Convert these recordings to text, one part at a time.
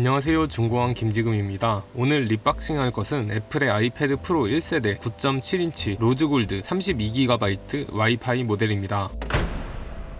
안녕하세요, 중고왕 김지금입니다. 오늘 리박싱 할 것은 애플의 아이패드 프로 1세대 9.7인치 로즈골드 32GB 와이파이 모델입니다.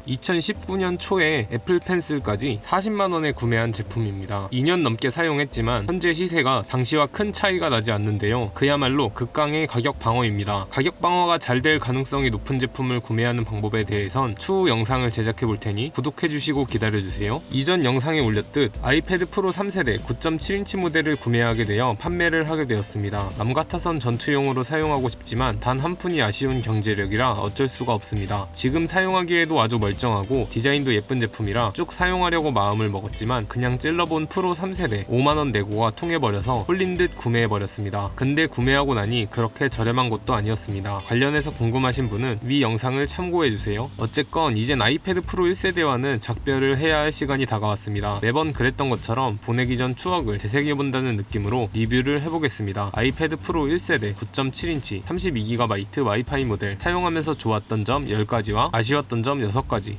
2019년 초에 애플 펜슬까지 40만원에 구매한 제품입니다. 2년 넘게 사용했지만 현재 시세가 당시와 큰 차이가 나지 않는데요. 그야말로 극강의 가격 방어입니다. 가격 방어가 잘 될 가능성이 높은 제품을 구매하는 방법에 대해선 추후 영상을 제작해 볼 테니 구독해주시고 기다려주세요. 이전 영상에 올렸듯 아이패드 프로 3세대 9.7인치 모델을 구매하게 되어 판매를 하게 되었습니다. 남 같아선 전투용으로 사용하고 싶지만 단 한 푼이 아쉬운 경제력이라 어쩔 수가 없습니다. 지금 사용하기에도 아주 멀쩡하고 디자인도 예쁜 제품이라 쭉 사용하려고 마음을 먹었지만 그냥 찔러본 프로 3세대 5만원 내고가 통해버려서 홀린 듯 구매해버렸습니다. 근데 구매하고 나니 그렇게 저렴한 것도 아니었습니다. 관련해서 궁금하신 분은 위 영상을 참고해주세요. 어쨌건 이젠 아이패드 프로 1세대와는 작별을 해야 할 시간이 다가왔습니다. 매번 그랬던 것처럼 보내기 전 추억을 되새겨본다는 느낌으로 리뷰를 해보겠습니다. 아이패드 프로 1세대 9.7인치 32GB 와이파이 모델 사용하면서 좋았던 점 10가지와 아쉬웠던 점 6가지.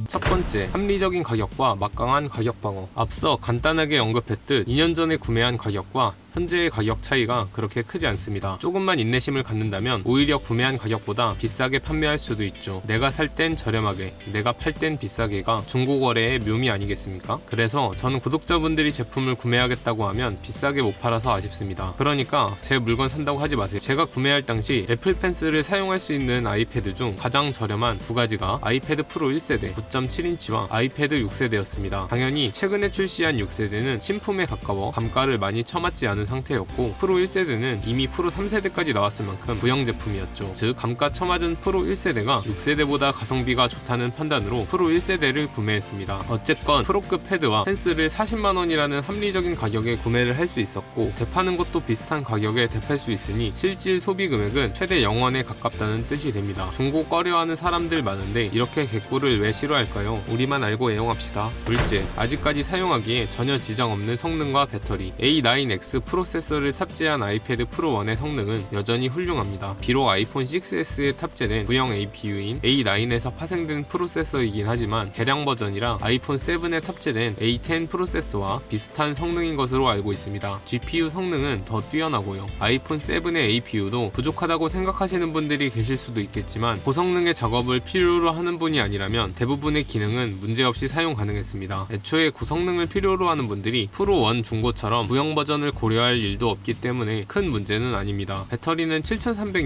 첫 번째, 합리적인 가격과 막강한 가격 방어. 앞서 간단하게 언급했듯 2년 전에 구매한 가격과 현재의 가격 차이가 그렇게 크지 않습니다. 조금만 인내심을 갖는다면 오히려 구매한 가격보다 비싸게 판매할 수도 있죠. 내가 살 땐 저렴하게, 내가 팔 땐 비싸게가 중고거래의 묘미 아니겠습니까? 그래서 저는 구독자분들이 제품을 구매하겠다고 하면 비싸게 못 팔아서 아쉽습니다. 그러니까 제 물건 산다고 하지 마세요. 제가 구매할 당시 애플 펜슬을 사용할 수 있는 아이패드 중 가장 저렴한 두 가지가 아이패드 프로 1세대 9.7인치와 아이패드 6세대였습니다. 당연히 최근에 출시한 6세대는 신품에 가까워 감가를 많이 쳐맞지 않은 상태였고 프로 1세대는 이미 프로 3세대까지 나왔을 만큼 구형 제품이었죠. 즉 감가 처맞은 프로 1세대가 6세대보다 가성비가 좋다는 판단으로 프로 1세대를 구매했습니다. 어쨌건 프로급 패드와 펜슬을 40만원이라는 합리적인 가격에 구매를 할 수 있었고 되파는 것도 비슷한 가격에 되팔 수 있으니 실질 소비 금액은 최대 0원에 가깝다는 뜻이 됩니다. 중고 꺼려하는 사람들 많은데 이렇게 개꿀을 왜 싫어할까요? 우리만 알고 애용합시다. 둘째, 아직까지 사용하기에 전혀 지장 없는 성능과 배터리. A9X 프로세서를 탑재한 아이패드 프로 1의 성능은 여전히 훌륭합니다. 비록 아이폰 6S에 탑재된 구형 APU인 A9에서 파생된 프로세서이긴 하지만 개량 버전이라 아이폰 7에 탑재된 A10 프로세서와 비슷한 성능인 것으로 알고 있습니다. GPU 성능은 더 뛰어나고요. 아이폰 7의 APU도 부족하다고 생각하시는 분들이 계실 수도 있겠지만 고성능의 작업을 필요로 하는 분이 아니라면 대부분의 기능은 문제없이 사용 가능했습니다. 애초에 고성능을 필요로 하는 분들이 프로 1 중고처럼 구형 버전을 고려할 일도 없기 때문에 큰 문제는 아닙니다. 배터리는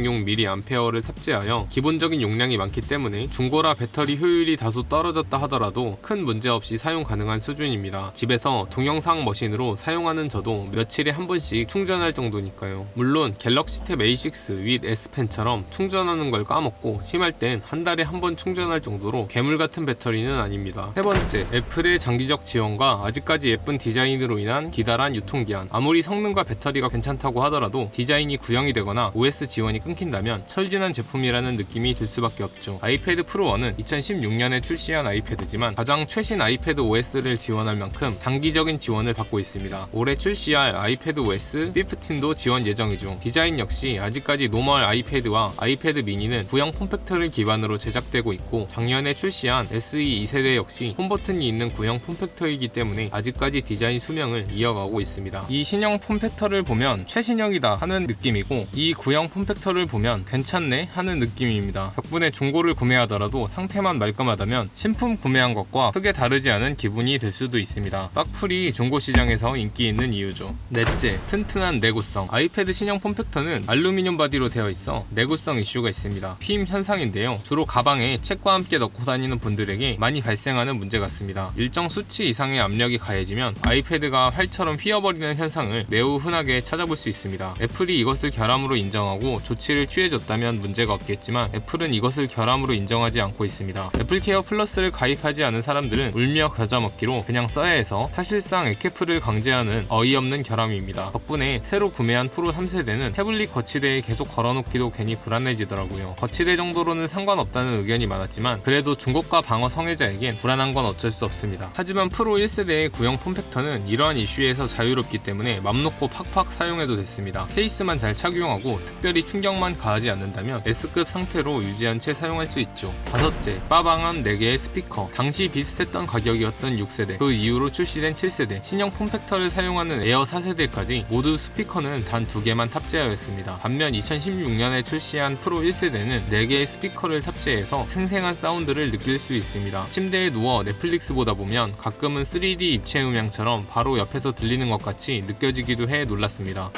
7306mAh를 탑재하여 기본적인 용량이 많기 때문에 중고라 배터리 효율이 다소 떨어졌다 하더라도 큰 문제 없이 사용 가능한 수준입니다. 집에서 동영상 머신으로 사용하는 저도 며칠에 한 번씩 충전할 정도니까요. 물론 갤럭시 탭 A6 with S펜처럼 충전하는 걸 까먹고 심할 땐 한 달에 한 번 충전할 정도로 괴물 같은 배터리는 아닙니다. 세 번째, 애플의 장기적 지원과 아직까지 예쁜 디자인으로 인한 기다란 유통기한. 아무리 성능과 배터리가 괜찮다고 하더라도 디자인이 구형이 되거나 OS 지원이 끊긴다면 철진한 제품이라는 느낌이 들 수밖에 없죠. 아이패드 프로 1은 2016년에 출시한 아이패드지만 가장 최신 아이패드 OS를 지원할 만큼 장기적인 지원을 받고 있습니다. 올해 출시할 아이패드 OS 15도 지원 예정이죠. 디자인 역시 아직까지 노멀 아이패드와 아이패드 미니는 구형 폼팩터를 기반으로 제작되고 있고 작년에 출시한 SE 2세대 역시 홈버튼이 있는 구형 폼팩터이기 때문에 아직까지 디자인 수명을 이어가고 있습니다. 이 신형 폼팩터를 보면 최신형이다 하는 느낌이고 이 구형 폼팩터를 보면 괜찮네 하는 느낌입니다. 덕분에 중고를 구매하더라도 상태만 말끔하다면 신품 구매한 것과 크게 다르지 않은 기분이 들 수도 있습니다. 빡풀이 중고 시장에서 인기 있는 이유죠. 넷째, 튼튼한 내구성. 아이패드 신형 폼팩터는 알루미늄 바디로 되어 있어 내구성 이슈가 있습니다. 피임 현상인데요. 주로 가방에 책과 함께 넣고 다니는 분들에게 많이 발생하는 문제 같습니다. 일정 수치 이상의 압력이 가해지면 아이패드가 활처럼 휘어버리는 현상을 매우 흔하게 찾아볼 수 있습니다. 애플이 이것을 결함으로 인정하고 조치를 취해줬다면 문제가 없겠지만 애플은 이것을 결함으로 인정하지 않고 있습니다. 애플케어 플러스를 가입하지 않은 사람들은 울며 겨자 먹기로 그냥 써야 해서 사실상 에케프를 강제하는 어이없는 결함입니다. 덕분에 새로 구매한 프로 3세대는 태블릿 거치대에 계속 걸어놓기도 괜히 불안해지더라고요. 거치대 정도로는 상관없다는 의견이 많았지만 그래도 중고가 방어 성애자에겐 불안한 건 어쩔 수 없습니다. 하지만 프로 1세대의 구형 폼팩터는 이러한 이슈에서 자유롭기 때문에 맘 놓고 넣고 팍팍 사용해도 됐습니다. 케이스만 잘 착용하고 특별히 충격만 가하지 않는다면 S급 상태로 유지한 채 사용할 수 있죠. 다섯째, 빠방함 4개의 스피커. 당시 비슷했던 가격이었던 6세대, 그 이후로 출시된 7세대, 신형 폼팩터를 사용하는 에어 4세대까지 모두 스피커는 단 2개만 탑재하였습니다. 반면 2016년에 출시한 프로 1세대는 4개의 스피커를 탑재해서 생생한 사운드를 느낄 수 있습니다. 침대에 누워 넷플릭스 보다 보면 가끔은 3D 입체 음향처럼 바로 옆에서 들리는 것 같이 느껴지기도 해 놀랐습니다.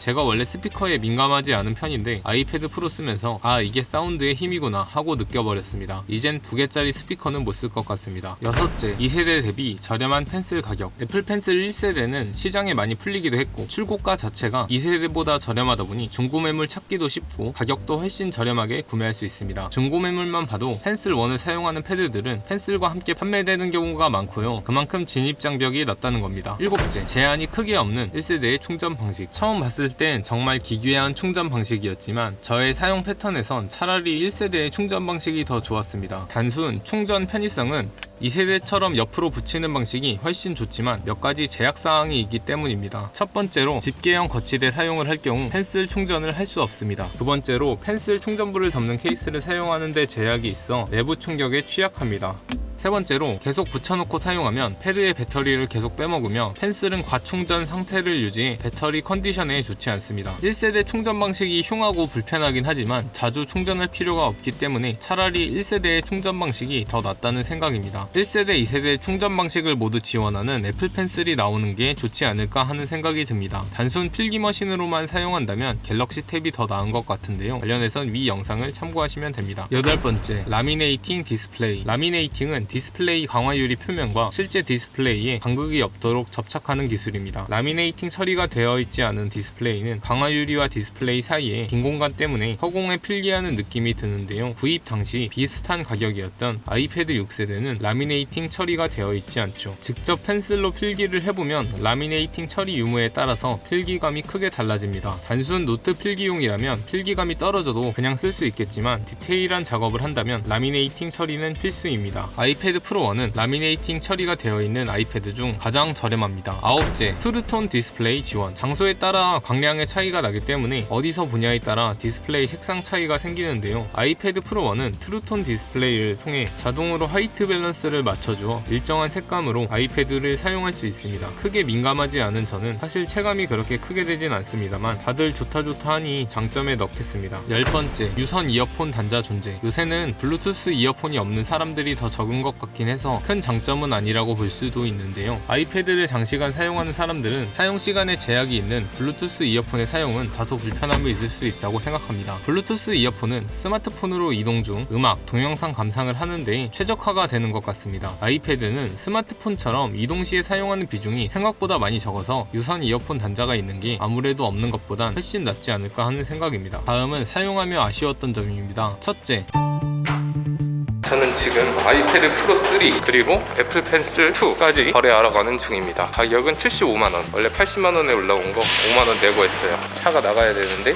제가 원래 스피커에 민감하지 않은 편인데 아이패드 프로 쓰면서 아, 이게 사운드의 힘이구나 하고 느껴버렸습니다. 이젠 2개짜리 스피커는 못 쓸 것 같습니다. 여섯째, 2세대 대비 저렴한 펜슬 가격. 애플 펜슬 1세대는 시장에 많이 풀리기도 했고 출고가 자체가 2세대보다 저렴하다 보니 중고매물 찾기도 쉽고 가격도 훨씬 저렴하게 구매할 수 있습니다. 중고매물만 봐도 펜슬 1을 사용하는 패드들은 펜슬과 함께 판매되는 경우가 많고요. 그만큼 진입장벽이 낮다는 겁니다. 일곱째, 제한이 크게 없는 1세대의 충전 방식. 처음 봤을 땐 정말 기괴한 충전 방식이었지만 저의 사용 패턴에선 차라리 1세대의 충전 방식이 더 좋았습니다. 단순 충전 편의성은 2세대처럼 옆으로 붙이는 방식이 훨씬 좋지만 몇 가지 제약사항이 있기 때문입니다. 첫 번째로 집게형 거치대 사용을 할 경우 펜슬 충전을 할 수 없습니다. 두 번째로 펜슬 충전부를 덮는 케이스를 사용하는 데 제약이 있어 내부 충격에 취약합니다. 세 번째로 계속 붙여놓고 사용하면 패드의 배터리를 계속 빼먹으며 펜슬은 과충전 상태를 유지해 배터리 컨디션에 좋지 않습니다. 1세대 충전 방식이 흉하고 불편하긴 하지만 자주 충전할 필요가 없기 때문에 차라리 1세대의 충전 방식이 더 낫다는 생각입니다. 1세대, 2세대 충전 방식을 모두 지원하는 애플 펜슬이 나오는 게 좋지 않을까 하는 생각이 듭니다. 단순 필기 머신으로만 사용한다면 갤럭시 탭이 더 나은 것 같은데요. 관련해선 위 영상을 참고하시면 됩니다. 여덟 번째, 라미네이팅 디스플레이. 라미네이팅은 디스플레이 강화유리 표면과 실제 디스플레이에 간극이 없도록 접착하는 기술입니다. 라미네이팅 처리가 되어 있지 않은 디스플레이는 강화유리와 디스플레이 사이에 빈 공간 때문에 허공에 필기하는 느낌이 드는데요. 구입 당시 비슷한 가격이었던 아이패드 6세대는 라미네이팅 처리가 되어 있지 않죠. 직접 펜슬로 필기를 해보면 라미네이팅 처리 유무에 따라서 필기감이 크게 달라집니다. 단순 노트 필기용이라면 필기감이 떨어져도 그냥 쓸 수 있겠지만 디테일한 작업을 한다면 라미네이팅 처리는 필수입니다. 아이패드 프로 1은 라미네이팅 처리가 되어 있는 아이패드 중 가장 저렴합니다. 아홉째, 트루톤 디스플레이 지원. 장소에 따라 광량의 차이가 나기 때문에 어디서 보냐에 따라 디스플레이 색상 차이가 생기는데요. 아이패드 프로 1은 트루톤 디스플레이를 통해 자동으로 화이트 밸런스를 맞춰주어 일정한 색감으로 아이패드를 사용할 수 있습니다. 크게 민감하지 않은 저는 사실 체감이 그렇게 크게 되진 않습니다만 다들 좋다 하니 장점에 넣겠습니다. 10번째, 유선 이어폰 단자 존재. 요새는 블루투스 이어폰이 없는 사람들이 더 적은 것 같긴 해서 큰 장점은 아니라고 볼 수도 있는데요. 아이패드를 장시간 사용하는 사람들은 사용 시간에 제약이 있는 블루투스 이어폰의 사용은 다소 불편함이 있을 수 있다고 생각합니다. 블루투스 이어폰은 스마트폰으로 이동 중 음악, 동영상 감상을 하는데 최적화가 되는 것 같습니다. 아이패드는 스마트폰처럼 이동 시에 사용하는 비중이 생각보다 많이 적어서 유선 이어폰 단자가 있는 게 아무래도 없는 것보단 훨씬 낫지 않을까 하는 생각입니다. 다음은 사용하며 아쉬웠던 점입니다. 첫째, 저는 지금 아이패드 프로 3 그리고 애플 펜슬 2까지 거래하러 가는 중입니다. 가격은 75만원, 원래 80만원에 올라온 거 5만원 내고 했어요. 차가 나가야 되는데